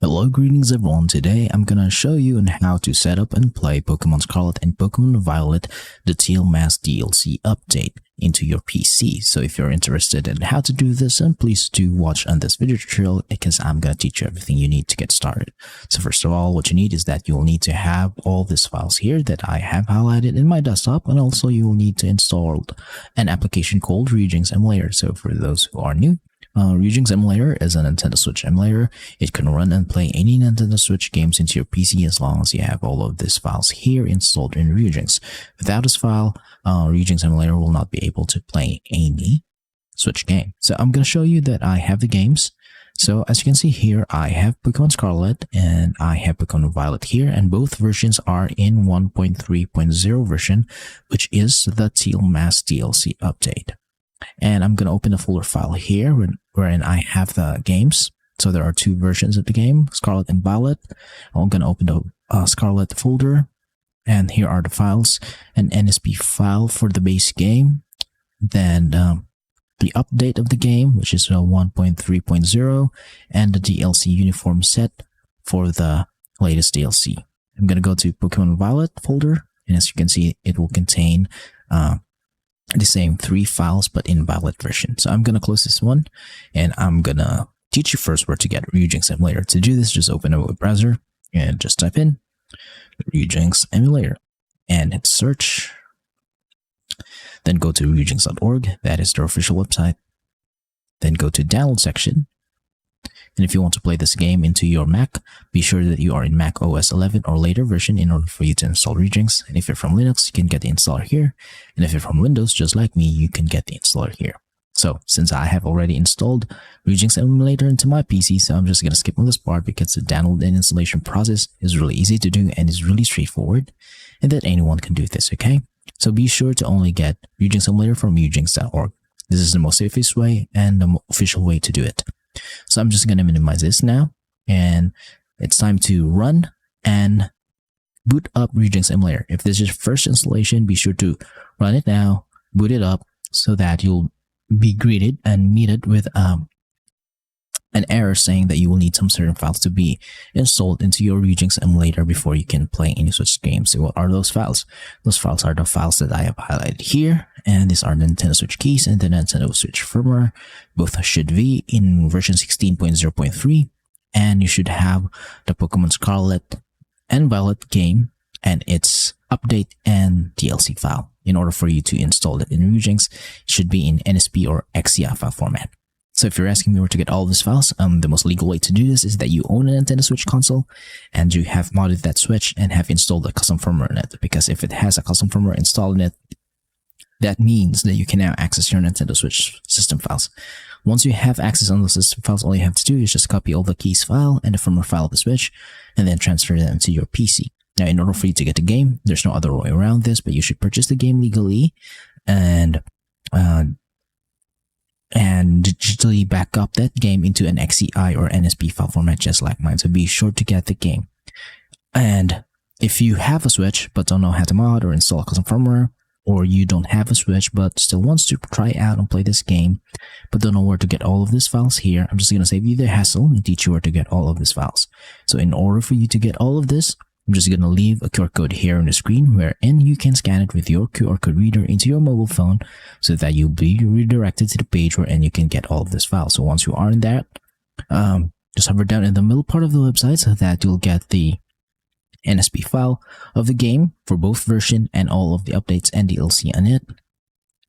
Hello, greetings everyone. Today I'm gonna show you on how to set up and play Pokémon Scarlet and Pokémon Violet, the Teal Mask DLC update into your PC. So if you're interested in how to do this, then please do watch on this video tutorial because I'm gonna teach you everything you need to get started. So first of all, what you need is that you'll need to have all these files here that I have highlighted in my desktop, and also you will need to install an application called RYUJINX emulator. So for those who are new, RYUJINX emulator is a Nintendo Switch emulator. It can run and play any Nintendo Switch games into your PC as long as you have all of these files here installed in RYUJINX. Without this file, RYUJINX emulator will not be able to play any Switch game. So I'm going to show you that I have the games. So as you can see here, I have Pokémon Scarlet and I have Pokémon Violet here, and both versions are in 1.3.0 version, which is the Teal Mask DLC update. And I'm going to open the folder file here wherein I have the games. So there are two versions of the game, Scarlet and Violet. I'm going to open the Scarlet folder, and here are the files: an NSP file for the base game, then the update of the game, which is 1.3.0, and the DLC uniform set for the latest DLC. I'm going to go to Pokémon Violet folder, and as you can see, it will contain the same three files but in Violet version. So I'm gonna close this one, and I'm gonna teach you first where to get RYUJINX emulator. To do this, just open a web browser and just type in RYUJINX emulator and hit search. Then go to ryujinx.org, that is their official website. Then go to download section. And if you want to play this game into your Mac, be sure that you are in Mac OS 11 or later version in order for you to install RYUJINX. And if you're from Linux, you can get the installer here. And if you're from Windows, just like me, you can get the installer here. So since I have already installed RYUJINX emulator into my PC, so I'm just going to skip on this part because the download and installation process is really easy to do and is really straightforward, and that anyone can do this, okay? So be sure to only get RYUJINX emulator from ryujinx.org. This is the most safest way and the official way to do it. So I'm just going to minimize this now, and it's time to run and boot up RYUJINX emulator. If this is your first installation, be sure to run it now, boot it up, so that you'll be greeted and meted with an error saying that you will need some certain files to be installed into your RYUJINX emulator before you can play any Switch games. So what are those files? Those files are the files that I have highlighted here, and these are the Nintendo Switch keys and the Nintendo Switch firmware. Both should be in version 16.0.3, and you should have the Pokémon Scarlet and Violet game and its update and DLC file. In order for you to install it in RYUJINX, it should be in NSP or XCI file format. So if you're asking me where to get all these files, the most legal way to do this is that you own a Nintendo Switch console and you have modded that Switch and have installed a custom firmware in it. Because if it has a custom firmware installed in it, that means that you can now access your Nintendo Switch system files. Once you have access on the system files, all you have to do is just copy all the keys file and the firmware file of the Switch and then transfer them to your PC. Now, in order for you to get the game, there's no other way around this, but you should purchase the game legally and digitally back up that game into an XCI or NSP file format just like mine. So be sure to get the game. And if you have a Switch but don't know how to mod or install a custom firmware, or you don't have a Switch but still wants to try out and play this game but don't know where to get all of these files here, I'm just going to save you the hassle and teach you where to get all of these files. So in order for you to get all of this, I'm just going to leave a QR code here on the screen wherein you can scan it with your QR code reader into your mobile phone so that you'll be redirected to the page wherein you can get all of this file. So once you are in that, just hover down in the middle part of the website so that you'll get the NSP file of the game for both version and all of the updates and DLC on it.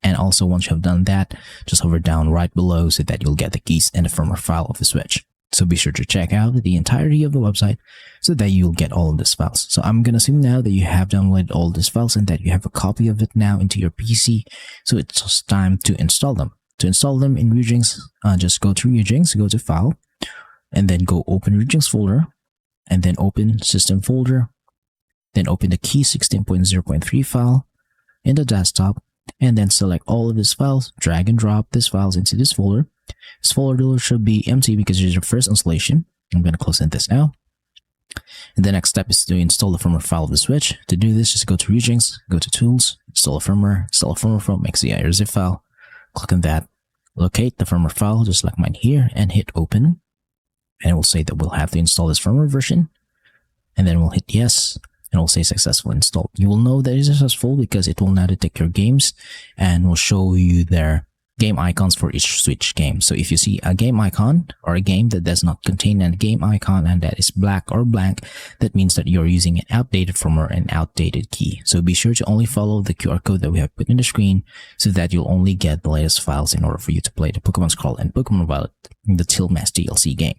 And also once you have done that, just hover down right below so that you'll get the keys and the firmware file of the Switch. So be sure to check out the entirety of the website so that you'll get all of these files. So I'm going to assume now that you have downloaded all these files and that you have a copy of it now into your PC. So it's just time to install them. To install them in RYUJINX, just go to RYUJINX, go to File, and then go open RYUJINX folder, and then open System folder, then open the key 16.0.3 file in the desktop, and then select all of these files, drag and drop these files into this folder. This folder should be empty because it is your first installation. I'm going to close this now. And the next step is to install the firmware file of the Switch. To do this, just go to RYUJINX, go to Tools, install a firmware from XCI or zip file. Click on that, locate the firmware file just like mine here, and hit Open. and it will say that we'll have to install this firmware version, and then we'll hit yes, and it will say successful installed. You will know that it is successful because it will now detect your games and will show you their game icons for each Switch game. So if you see a game icon or a game that does not contain a game icon and that is black or blank, that means that you're using an outdated firmware and outdated key. So be sure to only follow the QR code that we have put in the screen so that you'll only get the latest files in order for you to play the Pokémon Scarlet and Pokémon Violet, the Teal Mask DLC game.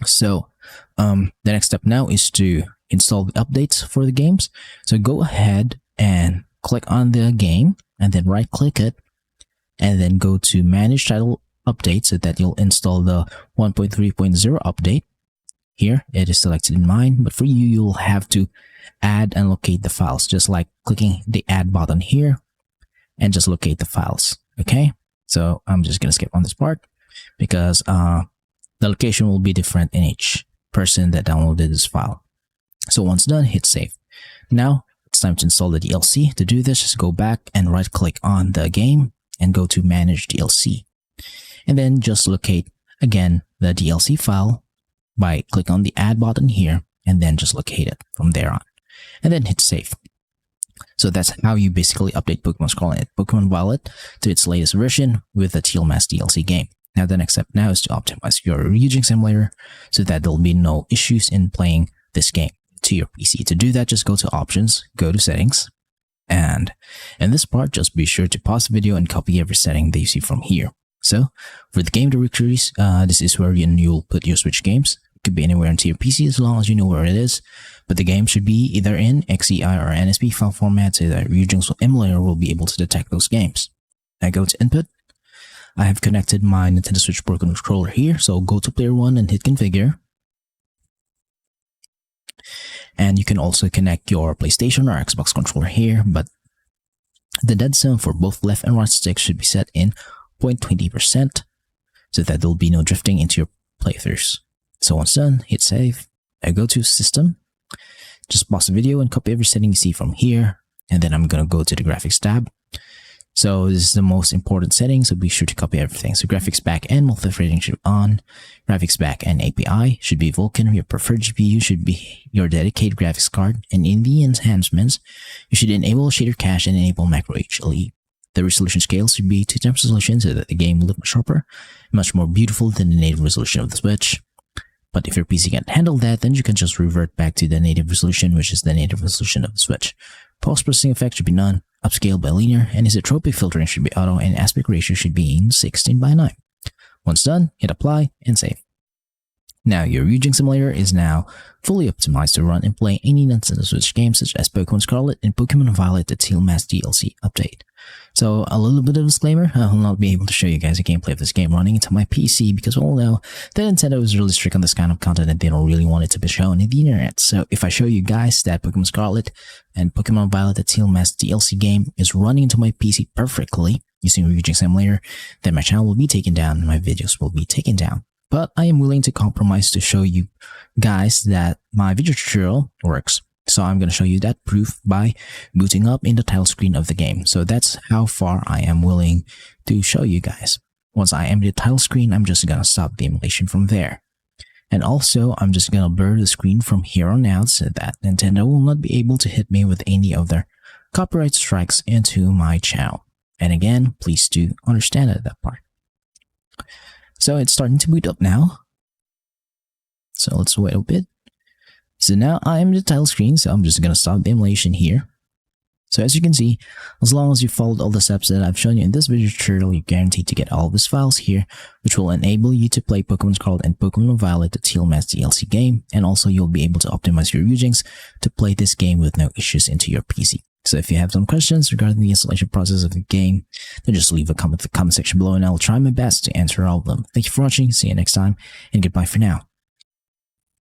So the next step now is to install the updates for the games. So go ahead and click on the game and then right click it, and then go to manage title update so that you'll install the 1.3.0 update. Here it is selected in mine, but for you, you'll have to add and locate the files, just like clicking the add button here and just locate the files. Okay, so I'm just gonna skip on this part because the location will be different in each person that downloaded this file. So once done, hit save. Now it's time to install the DLC. To do this, just go back and right click on the game and go to manage DLC, and then just locate again the DLC file by click on the add button here, and then just locate it from there on, and then hit save. So that's how you basically update Pokémon Scarlet and Pokémon Violet to its latest version with the Teal Mask DLC game. Now the next step now is to optimize your RYUJINX emulator so that there'll be no issues in playing this game to your PC. To do that, just go to options, go to settings, and in this part, just be sure to pause the video and copy every setting that you see from here. So for the game directories, this is where you'll put your Switch games. It could be anywhere into your PC as long as you know where it is, but the game should be either in XEI or NSP file format so that RYUJINX emulator will be able to detect those games. Now go to input. I have connected my Nintendo Switch Pro controller here, so go to player 1 and hit configure. And you can also connect your PlayStation or Xbox controller here, but the dead zone for both left and right sticks should be set in 0.20% so that there'll be no drifting into your playthroughs. So once done, hit save. I go to system, just pause the video and copy every setting you see from here, and then I'm gonna go to the graphics tab. So this is the most important setting, so be sure to copy everything. So graphics back and multi-threading should be on. Graphics back and API should be Vulkan. Your preferred GPU should be your dedicated graphics card. And in the enhancements, you should enable shader cache and enable macro HLE. The resolution scale should be 2 times resolution so that the game will look much sharper, much more beautiful than the native resolution of the Switch. But if your PC can't handle that, then you can just revert back to the native resolution, which is the native resolution of the Switch. Post-processing effect should be none, upscale by linear, and isotropic filtering should be auto, and aspect ratio should be in 16:9. Once done, hit apply and save. Now your RYUJINX emulator is now fully optimized to run and play any Nintendo Switch games such as Pokémon Scarlet and Pokémon Violet, the Teal Mask DLC update. So a little bit of a disclaimer, I will not be able to show you guys a gameplay of this game running into my PC because we all know that Nintendo is really strict on this kind of content and they don't really want it to be shown in the internet. So if I show you guys that Pokémon Scarlet and Pokémon Violet, the Teal Mask DLC game is running into my PC perfectly using RYUJINX emulator, then my channel will be taken down and my videos will be taken down. But I am willing to compromise to show you guys that my video tutorial works. So I'm going to show you that proof by booting up in the title screen of the game. So that's how far I am willing to show you guys. Once I empty the title screen, I'm just going to stop the emulation from there. And also, I'm just going to blur the screen from here on out so that Nintendo will not be able to hit me with any of their copyright strikes into my channel. And again, please do understand that part. So it's starting to boot up now. So let's wait a bit. So now I am in the title screen, so I'm just going to stop the emulation here. So as you can see, as long as you followed all the steps that I've shown you in this video tutorial, you're guaranteed to get all of these files here, which will enable you to play Pokémon Scarlet and Pokémon Violet, the Teal Mask DLC game, and also you'll be able to optimize your RYUJINX to play this game with no issues into your PC. So if you have some questions regarding the installation process of the game, then just leave a comment in the comment section below and I'll try my best to answer all of them. Thank you for watching, see you next time, and goodbye for now.